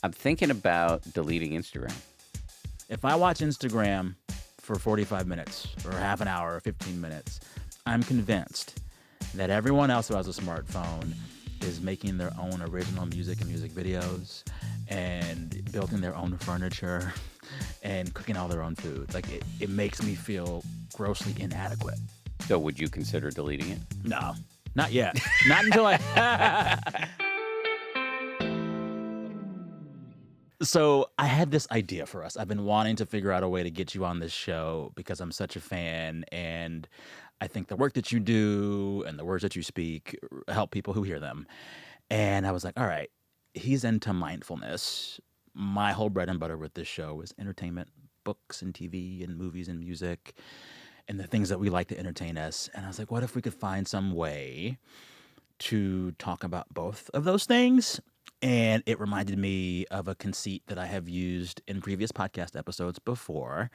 I'm thinking about deleting Instagram. If I watch Instagram for 45 minutes or half an hour or 15 minutes, I'm convinced that everyone else who has a smartphone is making their own original music and music videos and building their own furniture and cooking all their own food. Like, it makes me feel grossly inadequate. So would you consider deleting it? No, not yet. Not until I... So I had this idea for us. I've been wanting to figure out a way to get you on this show because I'm such a fan, and I think the work that you do and the words that you speak help people who hear them. And I was like, all right, he's into mindfulness. My whole bread and butter with this show is entertainment, books and TV and movies and music and the things that we like to entertain us. And I was like, what if we could find some way to talk about both of those things? And it reminded me of a conceit that I have used in previous podcast episodes before.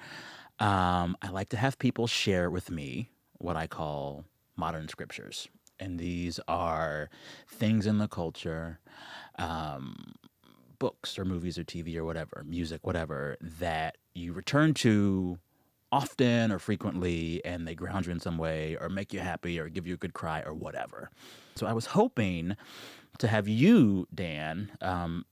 I like to have people share with me what I call modern scriptures. And these are things in the culture, books or movies or TV or whatever, music, whatever, that you return to often or frequently, and they ground you in some way or make you happy or give you a good cry or whatever. So I was hoping to have you, Dan,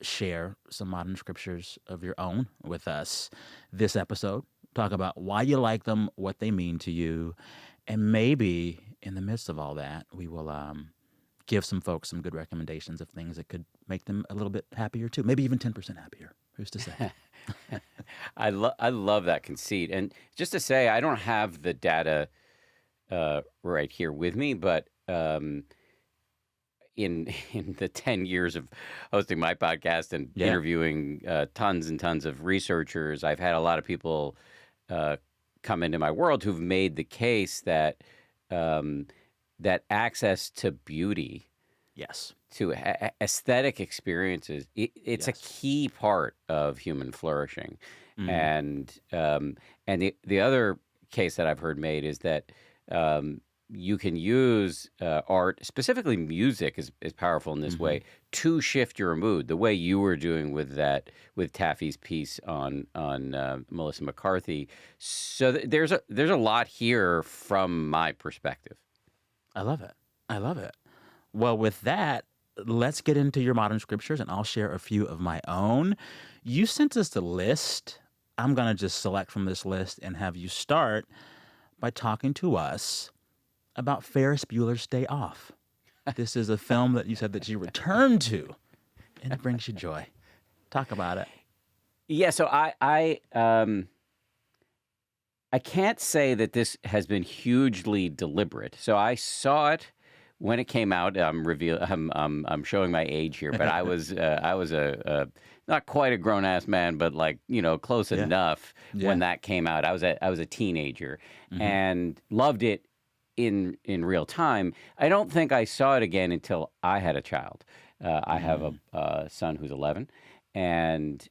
share some modern scriptures of your own with us this episode. Talk about why you like them, what they mean to you, and maybe in the midst of all that, we will give some folks some good recommendations of things that could make them a little bit happier too. Maybe even 10% happier. Who's to say? I love that conceit. And just to say, I don't have the data right here with me, but in the 10 years of hosting my podcast and interviewing tons and tons of researchers, I've had a lot of people come into my world who've made the case that that access to beauty, to aesthetic experiences, it's a key part of human flourishing. And the other case that I've heard made is that you can use art, specifically music is powerful in this way, to shift your mood, the way you were doing with Taffy's piece on Melissa McCarthy. So there's a lot here from my perspective. I love it. Well, with that, let's get into your modern scriptures, and I'll share a few of my own. You sent us the list. I'm going to just select from this list and have you start by talking to us about Ferris Bueller's Day Off. This is a film that you said that you returned to, and it brings you joy. Talk about it. Yeah, so I can't say that this has been hugely deliberate. So I saw it when it came out. I'm showing my age here, but I was a not quite a grown ass man, but close enough when that came out. I was a teenager and loved it in real time. I don't think I saw it again until I had a child. I have a son who's 11. And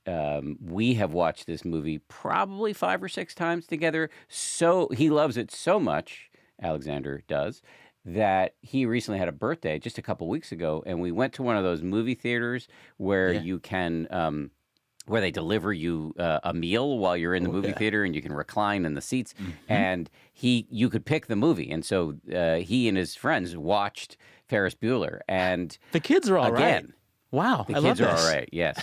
we have watched this movie probably 5 or 6 times together. So he loves it so much, Alexander does, that he recently had a birthday just a couple weeks ago, and we went to one of those movie theaters where you can, where they deliver you a meal while you're in the movie theater, and you can recline in the seats, and you could pick the movie, and so he and his friends watched Ferris Bueller, and the kids are all right. Wow, the kids are all right. Yes.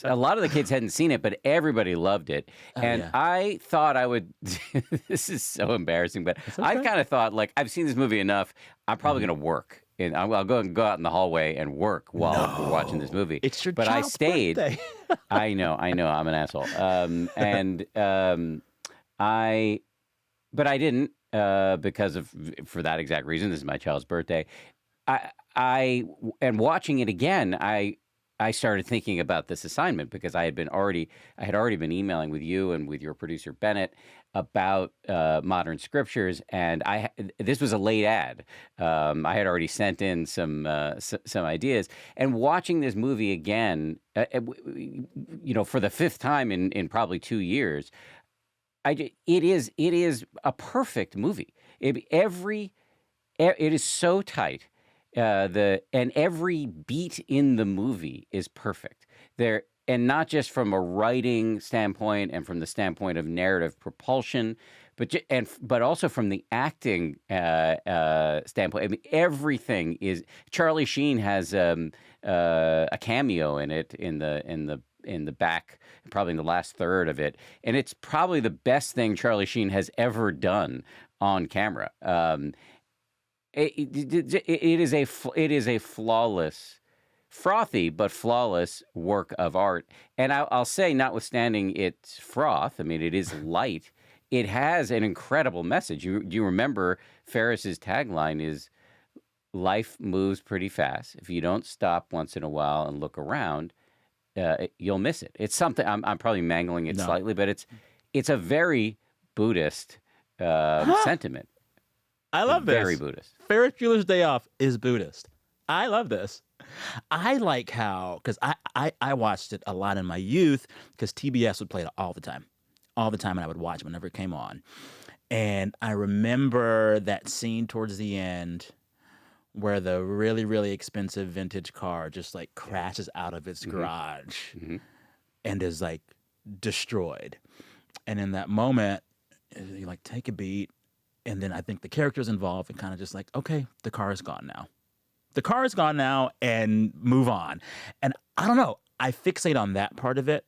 A lot of the kids hadn't seen it, but everybody loved it. I thought I would. This is so embarrassing, but I kind of thought, I've seen this movie enough. I'm probably going to work, and I'll go out in the hallway and work while we're watching this movie. It's your but child's I stayed. birthday. I know. I'm an asshole. But I didn't because for that exact reason. This is my child's birthday. And watching it again, I started thinking about this assignment because I had already been emailing with you and with your producer Bennett about modern scriptures, and this was a late ad. I had already sent in some ideas, and watching this movie again, for the 5th time in probably 2 years, it is a perfect movie. It is so tight. And every beat in the movie is perfect. There, and not just from a writing standpoint and from the standpoint of narrative propulsion, but also from the acting standpoint. I mean, everything is. Charlie Sheen has a cameo in it in the back, probably in the last third of it, and it's probably the best thing Charlie Sheen has ever done on camera. It is a flawless, frothy but flawless work of art. And I'll say, notwithstanding its froth, I mean, it is light. It has an incredible message. You remember Ferris's tagline is life moves pretty fast. If you don't stop once in a while and look around, you'll miss it. It's something I'm probably mangling it No. slightly, but it's a very Buddhist sentiment. I love this. Very Buddhist. Ferris Bueller's Day Off is Buddhist. I love this. I like how, because I watched it a lot in my youth, because TBS would play it all the time. All the time, and I would watch it whenever it came on. And I remember that scene towards the end where the really, really expensive vintage car just like crashes out of its garage and is like destroyed. And in that moment, you like take a beat. And then I think the characters involved and kind of just like, okay, the car is gone now. The car is gone now, and move on. And I don't know. I fixate on that part of it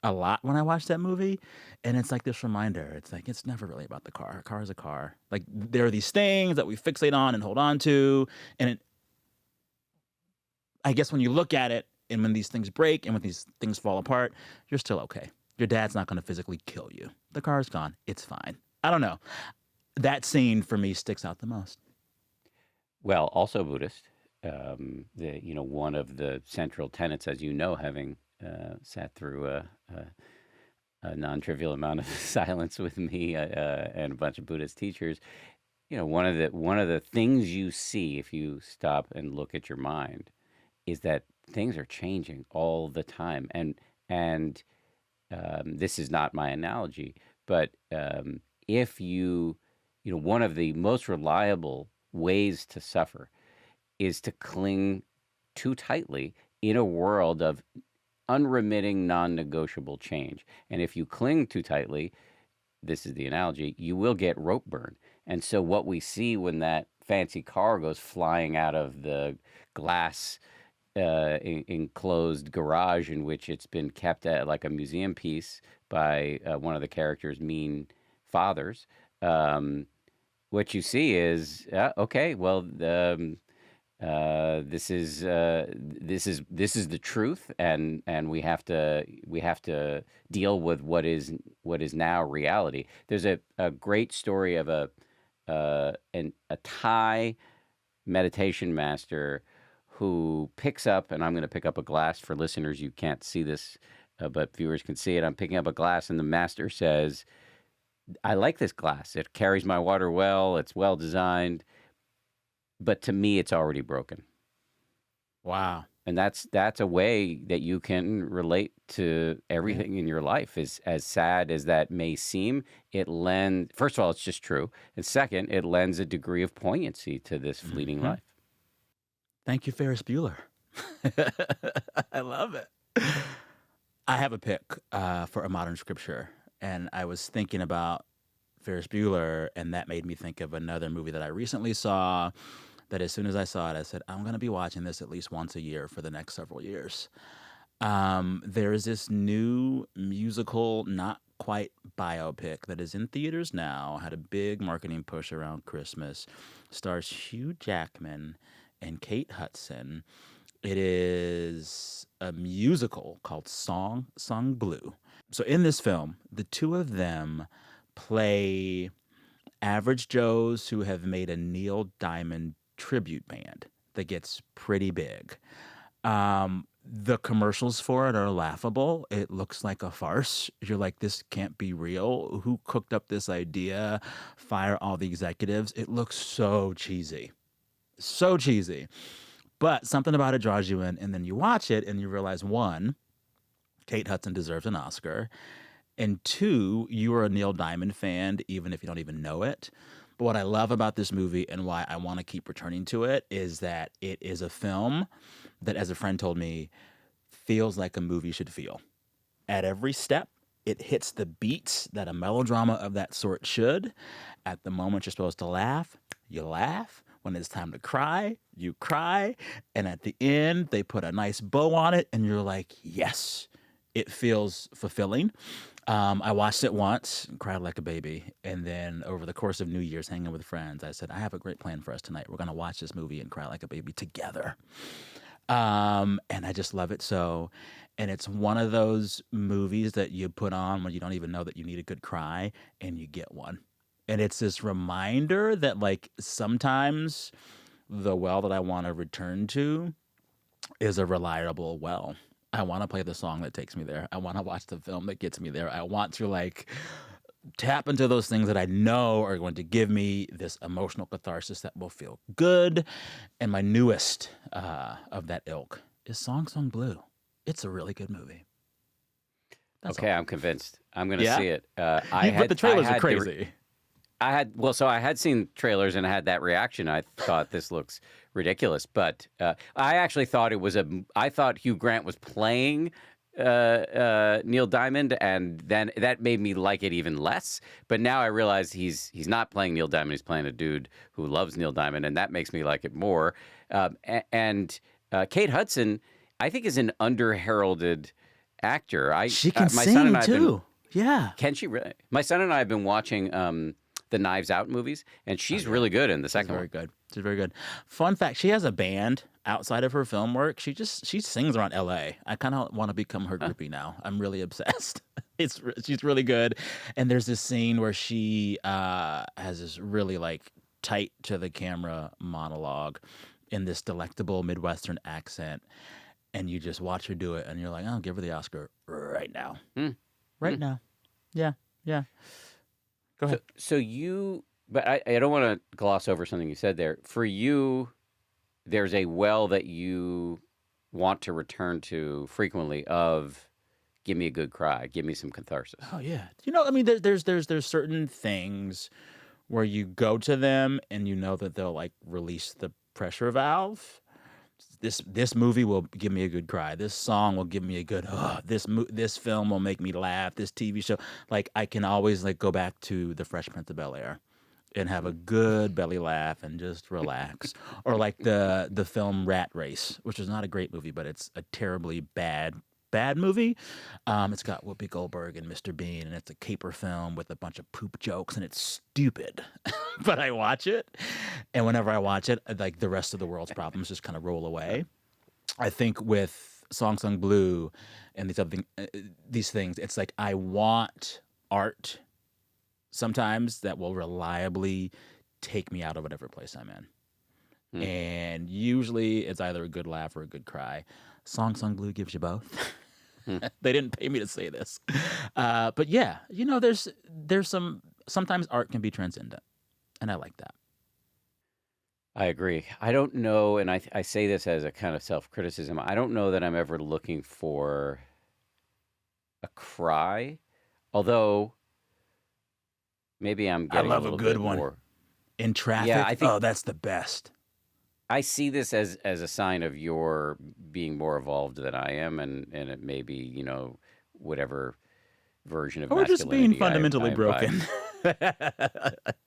a lot when I watch that movie. And it's like this reminder. It's like, it's never really about the car. A car is a car. Like, there are these things that we fixate on and hold on to. And I guess when you look at it and when these things break and when these things fall apart, you're still okay. Your dad's not going to physically kill you. The car's gone. It's fine. I don't know. That scene for me sticks out the most. Well, also Buddhist. One of the central tenets, as you know, having sat through a non-trivial amount of silence with me and a bunch of Buddhist teachers. One of the things you see if you stop and look at your mind is that things are changing all the time, and this is not my analogy, but if one of the most reliable ways to suffer is to cling too tightly in a world of unremitting, non-negotiable change. And if you cling too tightly, this is the analogy, you will get rope burn. And so what we see when that fancy car goes flying out of the glass enclosed garage in which it's been kept at like a museum piece by one of the characters' mean fathers, what you see is okay. Well, this is the truth, and we have to deal with what is now reality. There's a great story of a Thai meditation master who picks up, and I'm going to pick up a glass for listeners. You can't see this, but viewers can see it. I'm picking up a glass, and the master says, I like this glass. It carries my water well. It's well designed. But to me, it's already broken. Wow. And that's a way that you can relate to everything in your life. Is as sad as that may seem, first of all, it's just true. And second, it lends a degree of poignancy to this fleeting life. Thank you, Ferris Bueller. I love it. I have a pick for a modern scripture. And I was thinking about Ferris Bueller, and that made me think of another movie that I recently saw that as soon as I saw it, I said, I'm going to be watching this at least once a year for the next several years. There is this new musical, not quite biopic that is in theaters now, had a big marketing push around Christmas, stars Hugh Jackman and Kate Hudson. It is a musical called Song Blue. So in this film, the two of them play average Joes who have made a Neil Diamond tribute band that gets pretty big. The commercials for it are laughable. It looks like a farce. You're like, this can't be real. Who cooked up this idea? Fire all the executives. It looks so cheesy. So cheesy. But something about it draws you in, and then you watch it and you realize, one, Kate Hudson deserves an Oscar. And two, you are a Neil Diamond fan, even if you don't even know it. But what I love about this movie and why I want to keep returning to it is that it is a film that, as a friend told me, feels like a movie should feel. At every step, it hits the beats that a melodrama of that sort should. At the moment you're supposed to laugh, you laugh. When it's time to cry, you cry. And at the end, they put a nice bow on it, and you're like, yes, it feels fulfilling. I watched it once and cried like a baby. And then over the course of New Year's, hanging with friends, I said, I have a great plan for us tonight. We're going to watch this movie and cry like a baby together. And I just love it so. And it's one of those movies that you put on when you don't even know that you need a good cry, and you get one. And it's this reminder that, like, sometimes the well that I want to return to is a reliable well. I want to play the song that takes me there. I want to watch the film that gets me there. I want to, like, tap into those things that I know are going to give me this emotional catharsis that will feel good. And my newest of that ilk is Song Sung Blue. It's a really good movie. That's Okay, all. I'm convinced. I'm going to Yeah? see it. But the trailers are crazy. So I had seen trailers and I had that reaction. I thought this looks ridiculous, but I actually thought I thought Hugh Grant was playing Neil Diamond, and then that made me like it even less. But now I realize he's not playing Neil Diamond; he's playing a dude who loves Neil Diamond, and that makes me like it more. And Kate Hudson, I think, is an underheralded actor. She can my sing, son and I have been, too. Yeah. can she really? My son and I have been watching the Knives Out movies, and she's really good in the second Very one. good. She's very good. Fun fact, she has a band outside of her film work. She sings around LA. I kind of want to become her groupie now. I'm really obsessed. She's really good. And there's this scene where she has this really, like, tight to the camera monologue in this delectable Midwestern accent, and you just watch her do it, and you're like, "I'll give her the Oscar right now." Right now. Yeah. Yeah. Go ahead. But I don't want to gloss over something you said there. For you, there's a well that you want to return to frequently of, give me a good cry, give me some catharsis. Oh yeah. I mean, there's certain things where you go to them and you know that they'll, like, release the pressure valve. This movie will give me a good cry. This song will give me a good. This film will make me laugh. This TV show, like, I can always, like, go back to The Fresh Prince of Bel-Air and have a good belly laugh and just relax. Or like the film Rat Race, which is not a great movie, but it's a terribly bad movie. It's got Whoopi Goldberg and Mr. Bean, and it's a caper film with a bunch of poop jokes, and it's stupid. But I watch it, and whenever I watch it, like, the rest of the world's problems just kind of roll away. I think with Song Sung Blue and these things, it's like I want art sometimes that will reliably take me out of whatever place I'm in. And usually it's either a good laugh or a good cry. Song Sung Blue gives you both. They didn't pay me to say this. But yeah, there's sometimes art can be transcendent, and I like that. I agree. I don't know, and I say this as a kind of self-criticism. I don't know that I'm ever looking for a cry, although maybe I'm I getting love a little a good bit one. more. In Traffic, Yeah, I think that's the best. I see this as a sign of your being more evolved than I am, and it may be, whatever version of Or just being masculinity fundamentally I broken.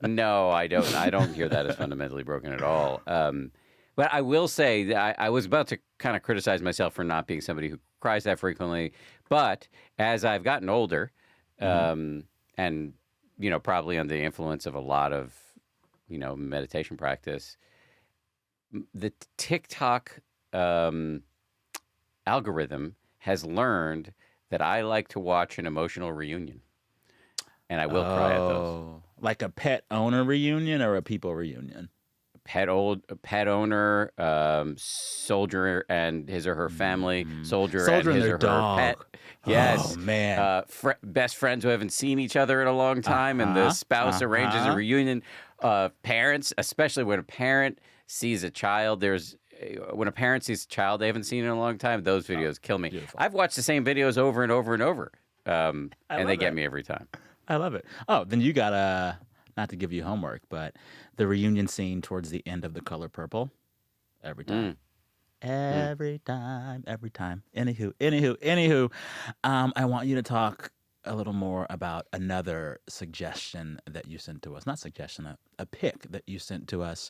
No, I don't. I don't hear that as fundamentally broken at all. But I will say that I was about to kind of criticize myself for not being somebody who cries that frequently. But as I've gotten older, and probably under the influence of a lot of meditation practice, the TikTok algorithm has learned that I like to watch an emotional reunion, and I will cry at those. Like a pet owner reunion or a people reunion? Pet owner, soldier and his or her family, soldier and Soldier and his their or her dog. pet. Yes. Oh, man. Best friends who haven't seen each other in a long time, and the spouse arranges a reunion. Parents, especially when a parent sees a child, when a parent sees a child they haven't seen in a long time, those videos kill me. Beautiful. I've watched the same videos over and over and over, and they get it. me every time. I love it. Oh, then you got not to give you homework, but the reunion scene towards the end of The Color Purple, every time. Mm. Every time, every time. Anywho. I want you to talk a little more about another suggestion that you sent to us. Not suggestion, a pick that you sent to us.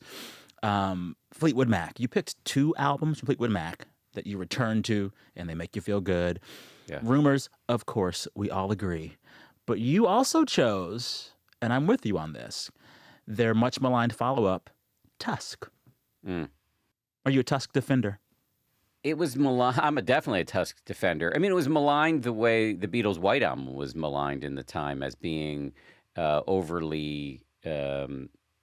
Fleetwood Mac. You picked two albums from Fleetwood Mac that you return to, and they make you feel good. Yeah. Rumors, of course, we all agree. But you also chose, and I'm with you on this, their much maligned follow up, Tusk. Mm. Are you a Tusk defender? It was maligned. I'm definitely a Tusk defender. I mean, it was maligned the way the Beatles' White Album was maligned in the time as being overly,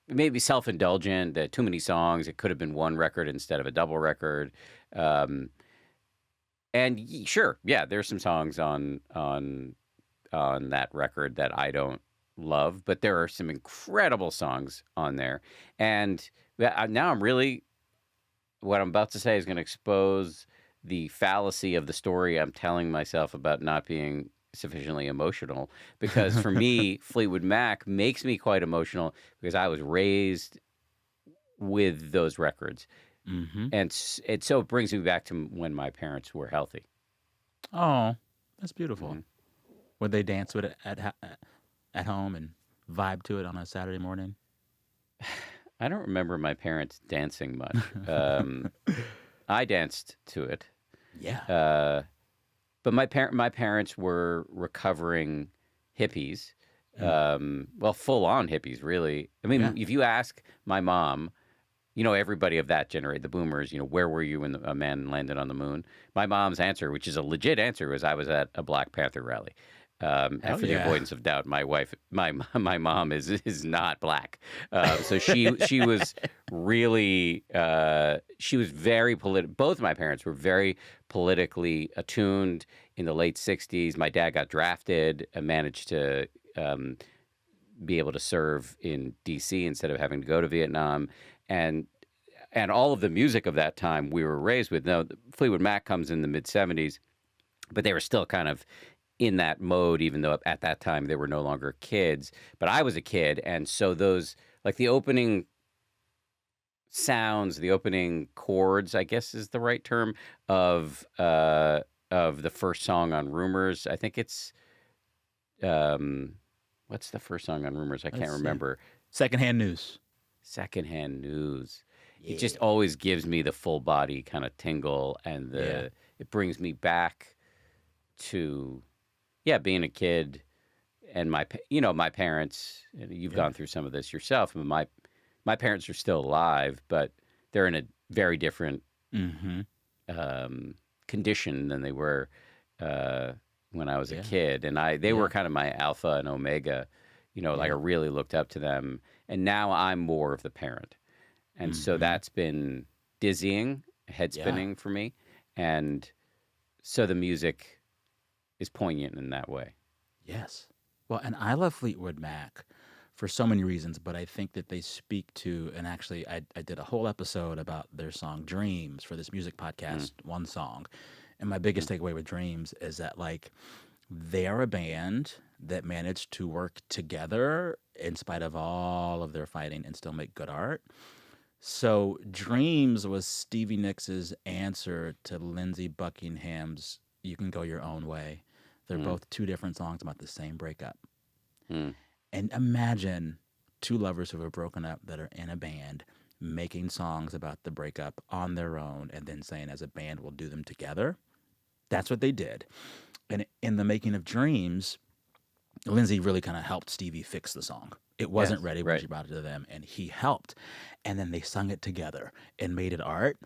maybe self-indulgent. Too many songs. It could have been one record instead of a double record. Um, and sure, yeah, there's some songs on that record that I don't love, but there are some incredible songs on there. And now I'm really what I'm about to say is going to expose the fallacy of the story I'm telling myself about not being sufficiently emotional. Because for me, Fleetwood Mac makes me quite emotional because I was raised with those records. Mm-hmm. And so it brings me back to when my parents were healthy. Oh, that's beautiful. Mhm. Would they dance with it at home and vibe to it on a Saturday morning? I don't remember my parents dancing much. I danced to it. Yeah. But my parents were recovering hippies. Well, full on hippies, really. I mean, Yeah. if you ask my mom, everybody of that generation, the boomers, where were you when a man landed on the moon? My mom's answer, which is a legit answer, was I was at a Black Panther rally. And Hell for the yeah. avoidance of doubt, my mom is not black. So she was really she was very political. Both my parents were very politically attuned in the late '60s. My dad got drafted and managed to be able to serve in D.C. instead of having to go to Vietnam, and all of the music of that time we were raised with. Now, Fleetwood Mac comes in the mid '70s, but they were still kind of in that mode, even though at that time they were no longer kids. But I was a kid, and so those, like the opening sounds, the opening chords, I guess is the right term, of the first song on Rumors. I think it's what's the first song on Rumors? I can't Let's see. remember. Secondhand news. Secondhand News. Yeah. It just always gives me the full body kind of tingle, and Yeah. it brings me back to being a kid, and my parents. You've Yeah. gone through some of this yourself. I mean, my parents are still alive, but they're in a very different Mm-hmm. condition than they were when I was a Yeah. kid, and they Yeah. were kind of my alpha and omega. Like I Yeah. really looked up to them, and now I'm more of the parent, and so Mm-hmm. that's been dizzying, head Yeah. spinning for me, and so the music is poignant in that way. Yes. Well, and I love Fleetwood Mac for so many reasons, but I think that they speak to, and actually, I did a whole episode about their song Dreams for this music podcast, one song. And my biggest takeaway with Dreams is that, like, they are a band that managed to work together in spite of all of their fighting and still make good art. So, Dreams was Stevie Nicks' answer to Lindsey Buckingham's You Can Go Your Own Way. They're both two different songs about the same breakup. Mm. And imagine two lovers who have broken up that are in a band making songs about the breakup on their own and then saying, as a band, we'll do them together. That's what they did. And in the making of Dreams, Lindsay really kind of helped Stevie fix the song. It wasn't Yes, ready when right. she brought it to them, and he helped. And then they sung it together and made it art.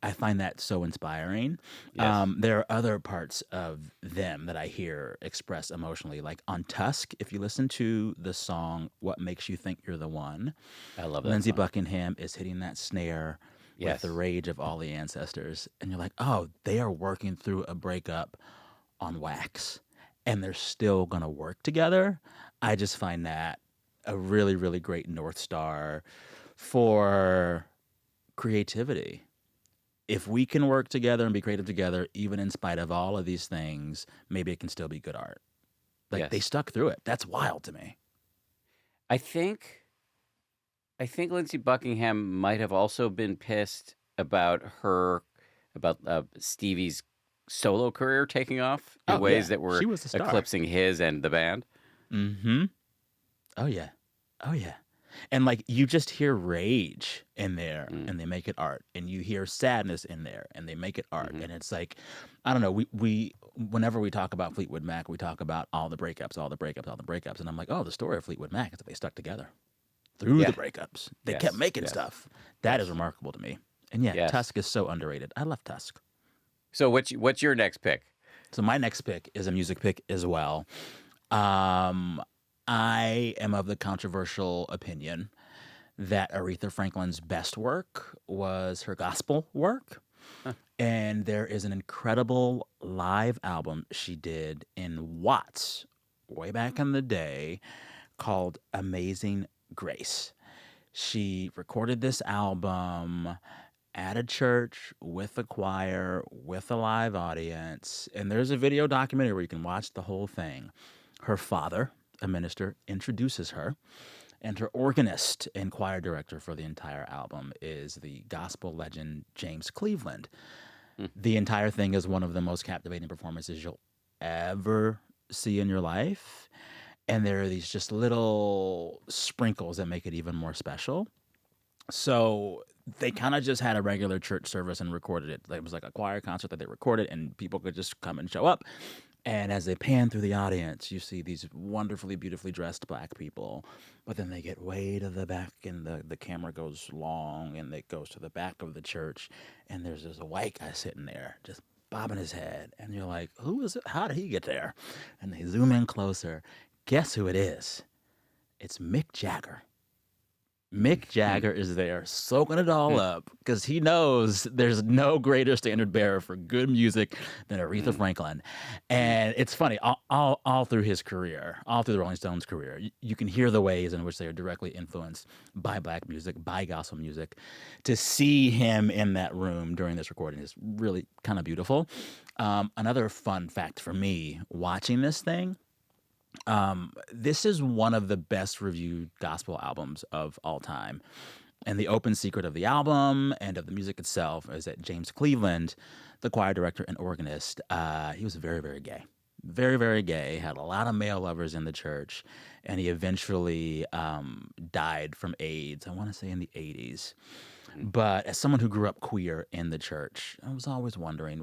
I find that so inspiring. Yes. There are other parts of them that I hear expressed emotionally, like on Tusk. If you listen to the song "What Makes You Think You're the One," I love that Lindsey song. Buckingham is hitting that snare Yes. with the rage of all the ancestors, and you're like, oh, they are working through a breakup on wax, and they're still gonna work together. I just find that a really, really great North Star for creativity. If we can work together and be creative together, even in spite of all of these things, maybe it can still be good art. Like, they Yes. stuck through it. That's wild to me. I think Lindsey Buckingham might have also been pissed about her about Stevie's solo career taking off in Oh yeah, ways that she were was a star. eclipsing his and the band. Mm-hmm. Oh yeah. Oh yeah. And like you just hear rage in there Mm, and they make it art. And you hear sadness in there and they make it art. hmm And it's like, I don't know, we whenever we talk about Fleetwood Mac, we talk about all the breakups, all the breakups, all the breakups. And I'm like, oh, the story of Fleetwood Mac is that they stuck together through the Yeah. breakups. They kept Yes. making Yes. stuff. That is Yes. remarkable to me. And yeah, Yes. Tusk is so underrated. I love Tusk. So what's your next pick? So my next pick is a music pick as well. Um, I am of the controversial opinion that Aretha Franklin's best work was her gospel work. Huh. And there is an incredible live album she did in Watts way back in the day called Amazing Grace. She recorded this album at a church with a choir, with a live audience. And there's a video documentary where you can watch the whole thing. Her father, a minister, introduces her, and her organist and choir director for the entire album is the gospel legend James Cleveland. Hmm. The entire thing is one of the most captivating performances you'll ever see in your life. And there are these just little sprinkles that make it even more special. So they kind of just had a regular church service and recorded it. It was like a choir concert that they recorded, and people could just come and show up. And as they pan through the audience, you see these wonderfully, beautifully dressed black people. But then they get way to the back, and the camera goes long, and it goes to the back of the church. And there's this white guy sitting there just bobbing his head. And you're like, who is it? How did he get there? And they zoom in closer. Guess who it is? It's Mick Jagger. Mick Hmm. Jagger is there soaking it all up because he knows there's no greater standard bearer for good music than Aretha Mm, Franklin. mm, And it's funny, all through his career, all through the Rolling Stones career, you can hear the ways in which they are directly influenced by black music, by gospel music. To see him in that room during this recording is really kind of beautiful. Another fun fact for me watching this thing, this is one of the best reviewed gospel albums of all time. And the open secret of the album and of the music itself is that James Cleveland, the choir director and organist, he was very, very gay. Very, very gay, had a lot of male lovers in the church, and he eventually died from AIDS, I want to say in the 80s. mm. But as someone who grew up queer in the church, I was always wondering,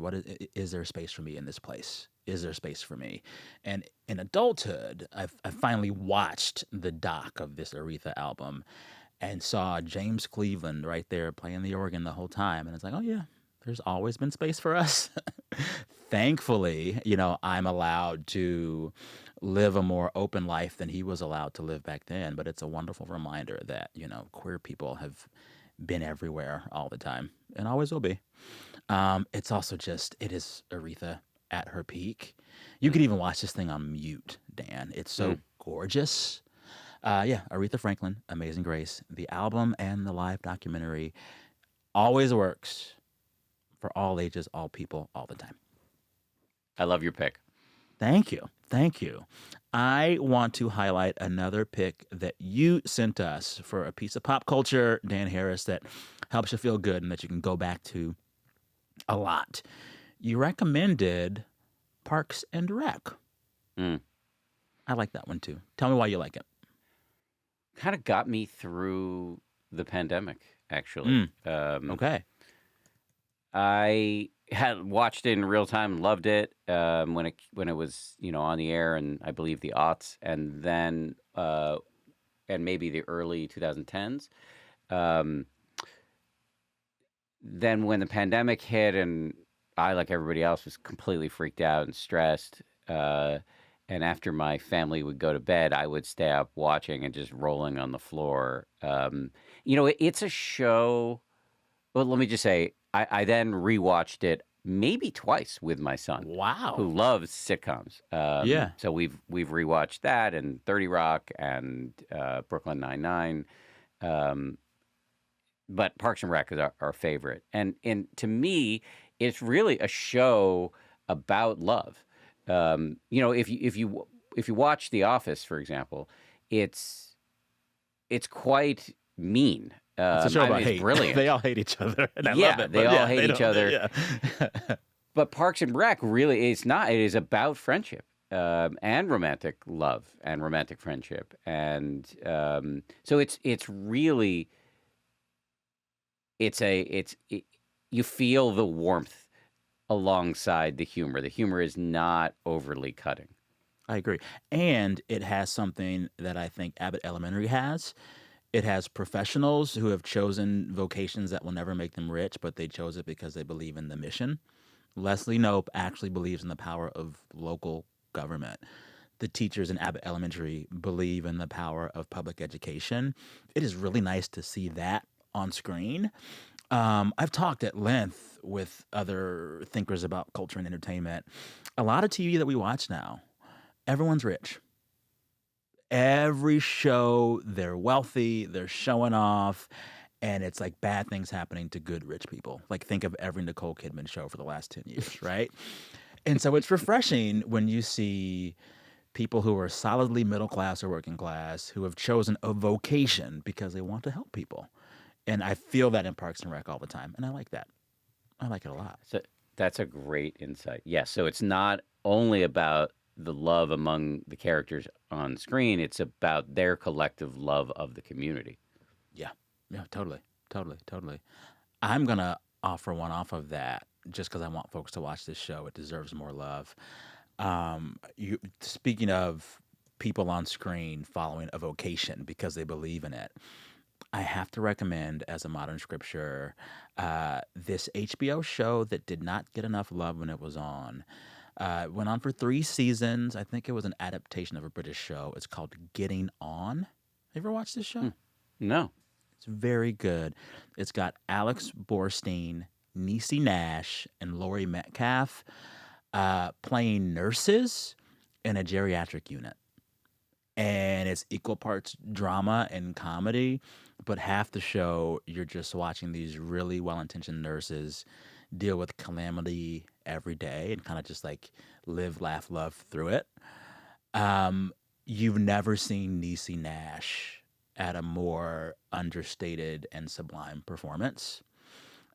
is there space for me in this place? Is there space for me? And in adulthood, I finally watched the doc of this Aretha album and saw James Cleveland right there playing the organ the whole time. And it's like, oh, yeah, there's always been space for us. Thankfully, I'm allowed to live a more open life than he was allowed to live back then. But it's a wonderful reminder that, queer people have been everywhere all the time and always will be. It's also just, it is Aretha at her peak. You could even watch this thing on mute, Dan. It's so Mm. gorgeous. Yeah, Aretha Franklin, Amazing Grace. The album and the live documentary always works for all ages, all people, all the time. I love your pick. Thank you. Thank you. I want to highlight another pick that you sent us for a piece of pop culture, Dan Harris, that helps you feel good and that you can go back to a lot. You recommended Parks and Rec. Mm. I like that one too. Tell me why you like it. Kind of got me through the pandemic, actually. Mm, okay. I had watched it in real time, loved it when it was on the air, and I believe the aughts, and then and maybe the early 2010s. Um, then when the pandemic hit, and I, like everybody else, was completely freaked out and stressed. And after my family would go to bed, I would stay up watching and just rolling on the floor. It's a show. Well, let me just say, I then rewatched it maybe twice with my son, who Wow. loves sitcoms. Yeah. So we've rewatched that and 30 Rock and Brooklyn Nine-Nine. But Parks and Rec is our favorite. And to me, it's really a show about love. If you watch The Office, for example, it's quite mean. It's a show I about mean, it's hate. brilliant. They all hate each other, and I love Yeah, it. they But all yeah, hate they each don't. other. Yeah. But Parks and Rec really, it's not. It is about friendship and romantic love and romantic friendship, and so it's really you feel the warmth alongside the humor. The humor is not overly cutting. I agree. And it has something that I think Abbott Elementary has. It has professionals who have chosen vocations that will never make them rich, but they chose it because they believe in the mission. Leslie Knope actually believes in the power of local government. The teachers in Abbott Elementary believe in the power of public education. It is really nice to see that on screen. I've talked at length with other thinkers about culture and entertainment. A lot of TV that we watch now, everyone's rich. Every show, they're wealthy, they're showing off, and it's like bad things happening to good rich people. Like, think of every Nicole Kidman show for the last 10 years, right? And so it's refreshing when you see people who are solidly middle class or working class who have chosen a vocation because they want to help people. And I feel that in Parks and Rec all the time, and I like that. I like it a lot. So that's a great insight. Yes, so it's not only about the love among the characters on screen, it's about their collective love of the community. Yeah, yeah, totally, totally, totally. I'm gonna offer one off of that just because I want folks to watch this show. It deserves more love. You speaking of people on screen following a vocation because they believe in it. I have to recommend, as a modern scripture, this HBO show that did not get enough love when it was on. It went on for 3 seasons. I think it was an adaptation of a British show. It's called Getting On. You ever watched this show? No. It's very good. It's got Alex Borstein, Niecy Nash, and Laurie Metcalf playing nurses in a geriatric unit. And it's equal parts drama and comedy, but half the show you're just watching these really well-intentioned nurses deal with calamity every day and kind of just like live, laugh, love through it. You've never seen Niecy Nash at a more understated and sublime performance.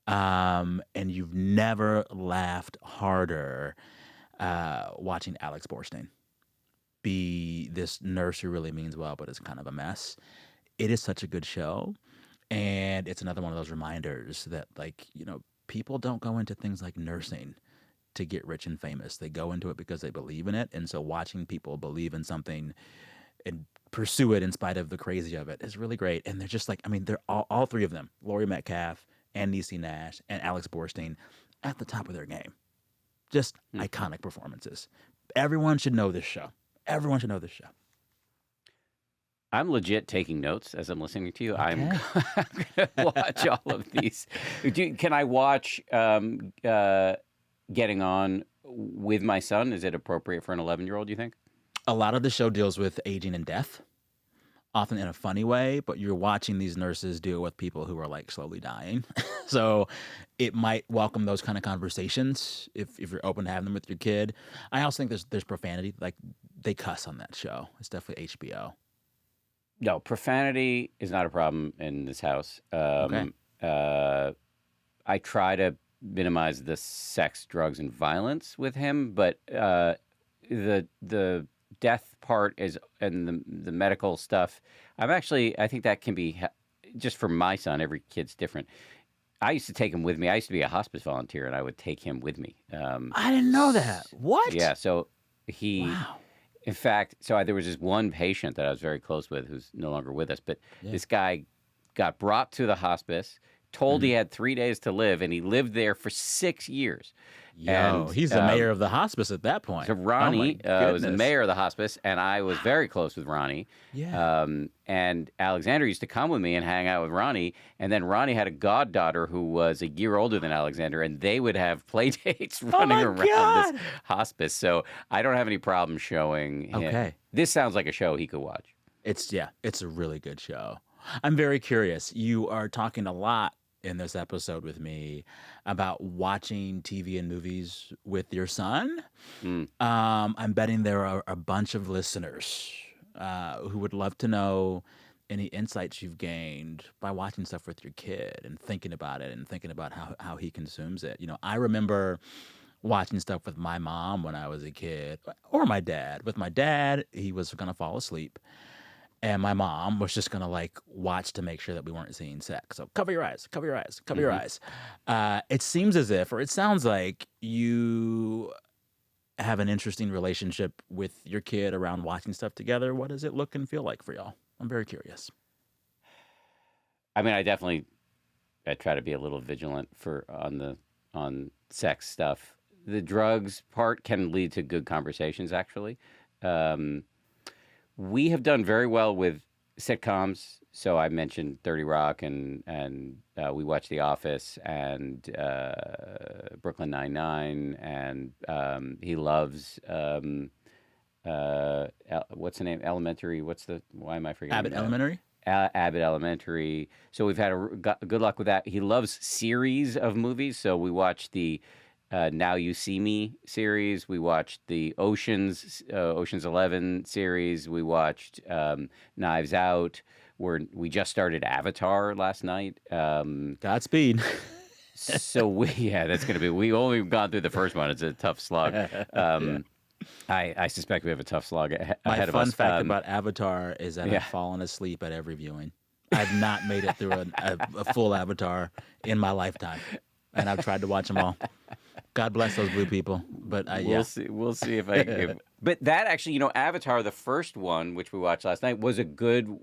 And you've never laughed harder watching Alex Borstein be this nurse who really means well, but is kind of a mess. It is such a good show. And it's another one of those reminders that, like, people don't go into things like nursing to get rich and famous. They go into it because they believe in it. And so watching people believe in something and pursue it in spite of the crazy of it is really great. And they're just like, I mean, they're all three of them, Laurie Metcalf and Niecy Nash and Alex Borstein, at the top of their game. Just iconic performances. Everyone should know this show. Everyone should know this show. I'm legit taking notes as I'm listening to you. Okay. I'm going to watch all of these. Can I watch Getting On with my son? Is it appropriate for an 11-year-old, you think? A lot of the show deals with aging and death, often in a funny way, but you're watching these nurses deal with people who are like slowly dying. So it might welcome those kind of conversations if you're open to having them with your kid. I also think there's profanity. Like, they cuss on that show. It's definitely HBO. No, profanity is not a problem in this house. Okay. I try to minimize the sex, drugs, and violence with him, but the death part is and the medical stuff. I think that can be just for my son. Every kid's different. I used to take him with me. I used to be a hospice volunteer, and I would take him with me. I didn't know that. What? Yeah, so he. Wow. In fact, there was this one patient that I was very close with who's no longer with us, but this guy got brought to the hospice, told he had 3 days to live, and he lived there for 6 years. Yo, he's the mayor of the hospice at that point. So Ronnie was the goodness. mayor of the hospice, and I was very close with Ronnie. Yeah. And Alexander used to come with me and hang out with Ronnie. And then Ronnie had a goddaughter who was a year older than Alexander, and they would have play dates running around this hospice. So I don't have any problem showing him. Okay. This sounds like a show he could watch. It's a really good show. I'm very curious. You are talking a lot in this episode with me about watching TV and movies with your son. I'm betting there are a bunch of listeners who would love to know any insights you've gained by watching stuff with your kid and thinking about it and thinking about how he consumes it. I remember watching stuff with my mom when I was a kid, or my dad. With my dad, he was going to fall asleep. And my mom was just going to like watch to make sure that we weren't seeing sex. So cover your eyes, cover your eyes, cover your eyes. It seems as if, or it sounds like you have an interesting relationship with your kid around watching stuff together. What does it look and feel like for y'all? I'm very curious. I mean, I try to be a little vigilant on sex stuff. The drugs part can lead to good conversations, actually. We have done very well with sitcoms. So I mentioned 30 Rock, and we watch The Office and Brooklyn Nine-Nine, and he loves what's the name? Elementary. Why am I forgetting? Abbott Elementary? Abbott Elementary. So we've had good luck with that. He loves series of movies. So we watched the Now You See Me series. We watched the Ocean's 11 series. We watched Knives Out. We just started Avatar last night. Godspeed. So that's going to be. We only gone through the first one. It's a tough slog. Yeah. I suspect we have a tough slog ahead My of us. fun fact about Avatar is that I've fallen asleep at every viewing. I've not made it through a full Avatar in my lifetime, and I've tried to watch them all. God bless those blue people, but we'll see. We'll see if but that actually, Avatar, the first one, which we watched last night, was a good.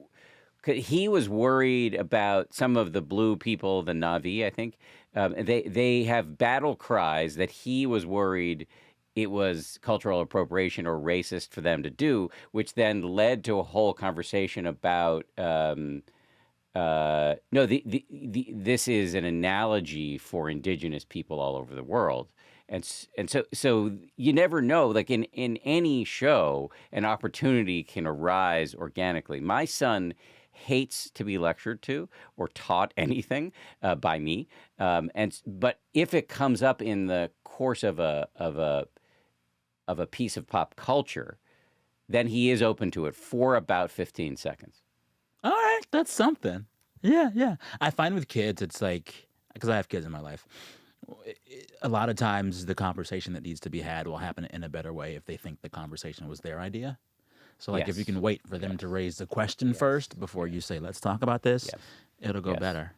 He was worried about some of the blue people, the Na'vi, I think. They have battle cries that he was worried it was cultural appropriation or racist for them to do, which then led to a whole conversation about this is an analogy for indigenous people all over the world. And so you never know, like in any show, an opportunity can arise organically. My son hates to be lectured to or taught anything by me. But if it comes up in the course of a piece of pop culture, then he is open to it for about 15 seconds. All right, that's something. Yeah. I find with kids, it's like, because I have kids in my life, a lot of times the conversation that needs to be had will happen in a better way if they think the conversation was their idea. So, like, if you can wait for them to raise the question first before you say, let's talk about this, it'll go better.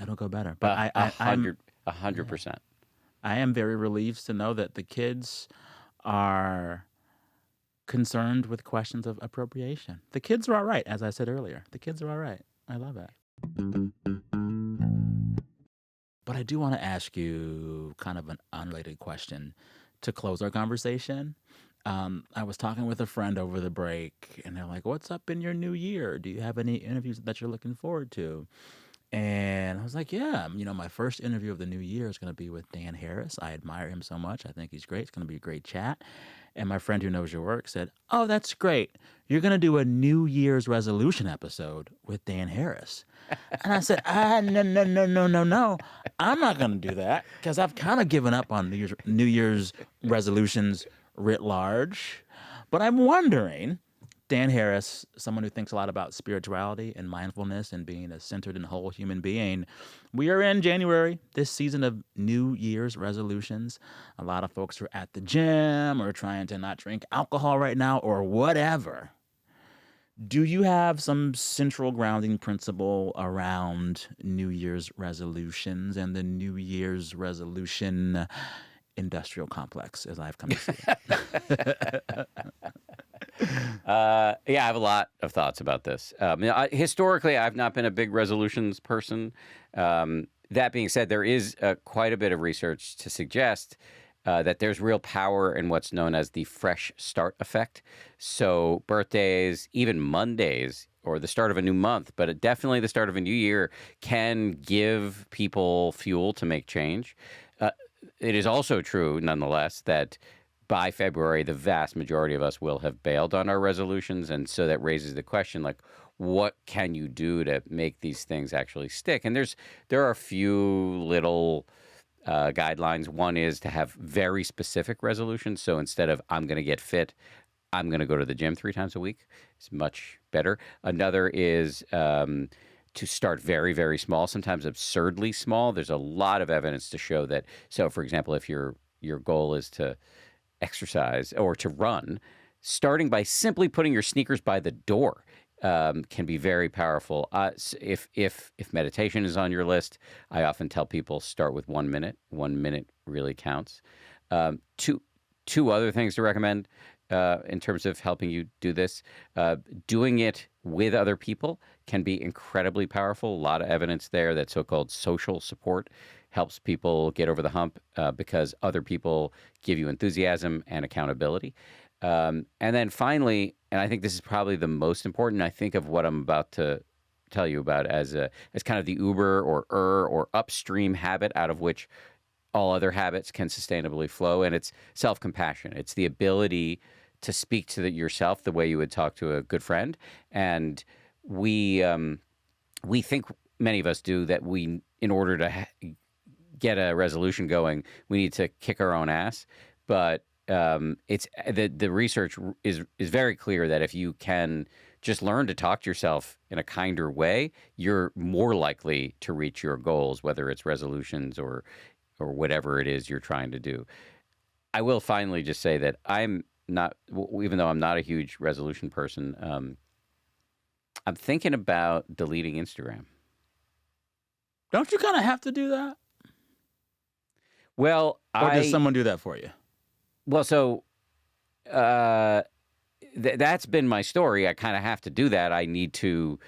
It'll go better. But I'm 100%. I am very relieved to know that the kids are concerned with questions of appropriation. The kids are all right, as I said earlier. The kids are all right. I love that. But I do want to ask you kind of an unrelated question to close our conversation. I was talking with a friend over the break, and they're like, what's up in your new year? Do you have any interviews that you're looking forward to? And I was like, yeah, my first interview of the new year is going to be with Dan Harris. I admire him so much. I think he's great. It's going to be a great chat. And my friend who knows your work said, oh, that's great. You're going to do a New Year's resolution episode with Dan Harris. And I said, no. I'm not going to do that because I've kind of given up on New Year's resolutions writ large. But I'm wondering, Dan Harris, someone who thinks a lot about spirituality and mindfulness and being a centered and whole human being. We are in January, this season of New Year's resolutions. A lot of folks are at the gym or trying to not drink alcohol right now or whatever. Do you have some central grounding principle around New Year's resolutions and the New Year's resolution industrial complex, as I've come to see it? I have a lot of thoughts about this. Historically, I've not been a big resolutions person. That being said, there is quite a bit of research to suggest that there's real power in what's known as the fresh start effect. So birthdays, even Mondays, or the start of a new month, but definitely the start of a new year can give people fuel to make change. It is also true, nonetheless, that by February, the vast majority of us will have bailed on our resolutions. And so that raises the question, like, what can you do to make these things actually stick? And there are a few little guidelines. One is to have very specific resolutions. So instead of I'm going to get fit, I'm going to go to the gym 3 times a week. It's much better. Another is to start very, very small, sometimes absurdly small. There's a lot of evidence to show that. So, for example, if your goal is to exercise or to run, starting by simply putting your sneakers by the door can be very powerful. If meditation is on your list, I often tell people start with 1 minute. 1 minute really counts. Two other things to recommend in terms of helping you do this. Doing it with other people can be incredibly powerful. A lot of evidence there that so-called social support helps people get over the hump because other people give you enthusiasm and accountability. And then finally, and I think this is probably the most important, I think of what I'm about to tell you about as kind of the Uber or upstream habit out of which all other habits can sustainably flow, and it's self-compassion. It's the ability to speak to yourself the way you would talk to a good friend. And we think, many of us do, that in order to get a resolution going, we need to kick our own ass. But it's the research is very clear that if you can just learn to talk to yourself in a kinder way, you're more likely to reach your goals, whether it's resolutions or whatever it is you're trying to do. I will finally just say that I'm not, even though I'm not a huge resolution person, I'm thinking about deleting Instagram. Don't you kind of have to do that? Well, or does someone do that for you? Well, so that's been my story. I kind of have to do that. I need to,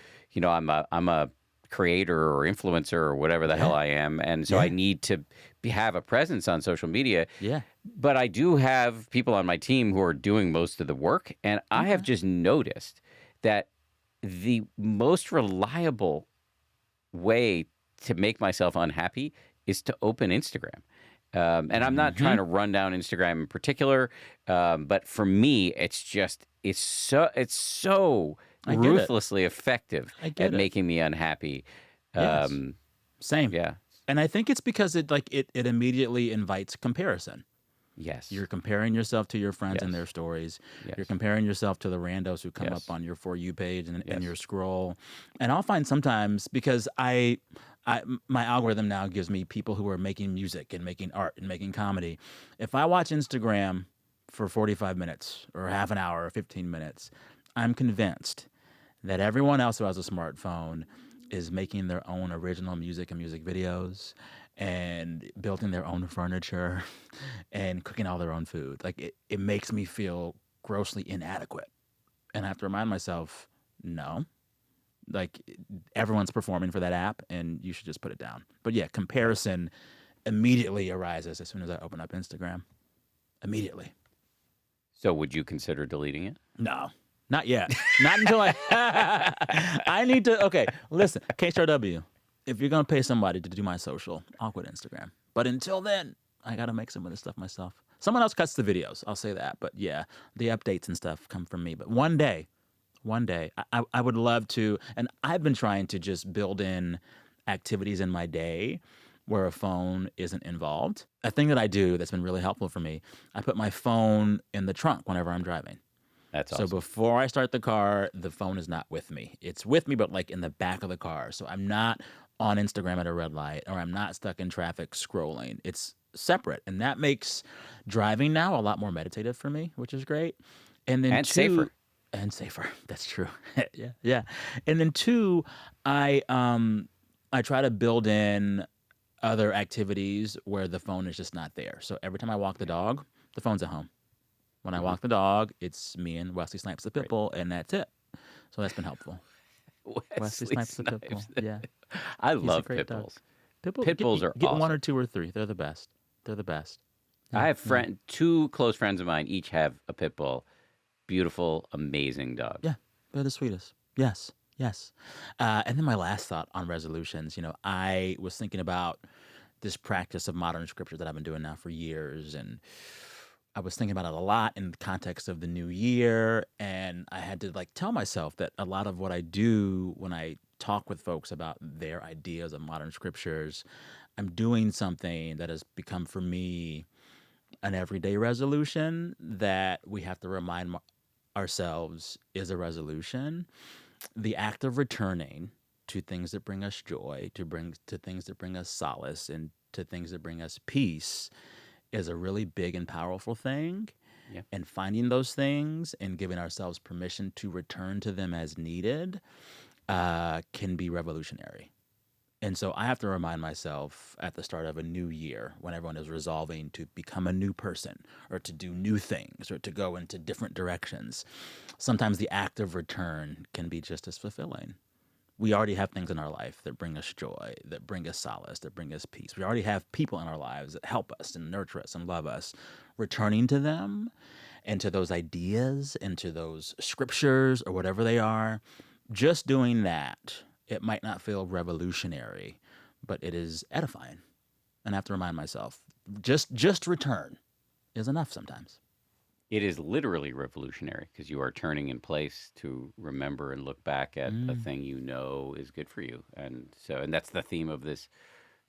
I'm a creator or influencer or whatever the hell I am, and so I need to have a presence on social media. Yeah. But I do have people on my team who are doing most of the work, and I have just noticed that the most reliable way to make myself unhappy is to open Instagram. And I'm not trying to run down Instagram in particular, but for me, it's so ruthlessly effective at making me unhappy. Yes. Same. Yeah. And I think it's because it immediately invites comparison. Yes. You're comparing yourself to your friends and their stories. Yes. You're comparing yourself to the randos who come up on your For You page and your scroll. And I'll find sometimes, because my algorithm now gives me people who are making music and making art and making comedy. If I watch Instagram for 45 minutes or half an hour or 15 minutes, I'm convinced that everyone else who has a smartphone is making their own original music and music videos and building their own furniture and cooking all their own food. Like, it makes me feel grossly inadequate. And I have to remind myself, no, like, everyone's performing for that app and you should just put it down. But yeah, comparison immediately arises as soon as I open up Instagram. Immediately. So would you consider deleting it? No. Not yet. Not until I need to. Okay, listen, KCRW, if you're going to pay somebody to do my social, I'll quit Instagram. But until then, I got to make some of this stuff myself. Someone else cuts the videos, I'll say that. But yeah, the updates and stuff come from me. But one day, I would love to. And I've been trying to just build in activities in my day where a phone isn't involved. A thing that I do that's been really helpful for me, I put my phone in the trunk whenever I'm driving. That's awesome. So before I start the car, the phone is not with me. It's with me, but like in the back of the car. So I'm not on Instagram at a red light, or I'm not stuck in traffic scrolling. It's separate. And that makes driving now a lot more meditative for me, which is great. And safer. And safer. That's true. Yeah. And then two, I try to build in other activities where the phone is just not there. So every time I walk the dog, the phone's at home. When I walk the dog, it's me and Wesley Snipes the Pitbull, and that's it. So that's been helpful. Wesley Snipes the Pitbull. Yeah. I love Pitbulls. Pitbulls are get awesome. One or two or three. They're the best. Yeah. I have two close friends of mine each have a Pitbull. Beautiful, amazing dog. Yeah, they're the sweetest. Yes. And then my last thought on resolutions, I was thinking about this practice of modern scripture that I've been doing now for years, and I was thinking about it a lot in the context of the new year, and I had to tell myself that a lot of what I do when I talk with folks about their ideas of modern scriptures, I'm doing something that has become for me an everyday resolution that we have to remind ourselves is a resolution, the act of returning to things that bring us joy, to things that bring us solace, and to things that bring us peace is a really big and powerful thing. Yeah. And finding those things and giving ourselves permission to return to them as needed can be revolutionary. And so I have to remind myself at the start of a new year when everyone is resolving to become a new person or to do new things or to go into different directions. Sometimes the act of return can be just as fulfilling. We already have things in our life that bring us joy, that bring us solace, that bring us peace. We already have people in our lives that help us and nurture us and love us. Returning to them and to those ideas and to those scriptures or whatever they are, just doing that, it might not feel revolutionary, but it is edifying. And I have to remind myself, just return is enough sometimes. It is literally revolutionary because you are turning in place to remember and look back at a thing you know is good for you. And that's the theme of this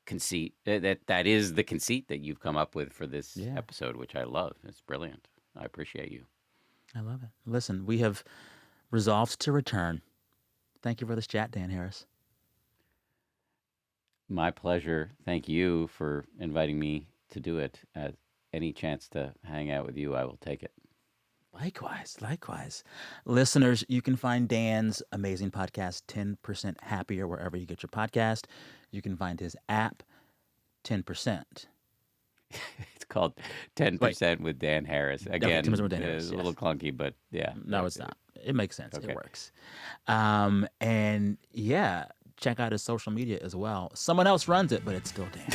conceit. That is the conceit that you've come up with for this episode, which I love. It's brilliant. I appreciate you. I love it. Listen, we have resolved to return. Thank you for this chat, Dan Harris. My pleasure. Thank you for inviting me to do it. Any chance to hang out with you, I will take it. Likewise. Listeners, you can find Dan's amazing podcast, 10% Happier, wherever you get your podcast. You can find his app, 10%. It's called 10% with Dan Harris. Again, 10% with Dan Harris, it's a little clunky, but yeah. No, it's not. It makes sense. Okay. It works. And yeah, check out his social media as well. Someone else runs it, but it's still Dan.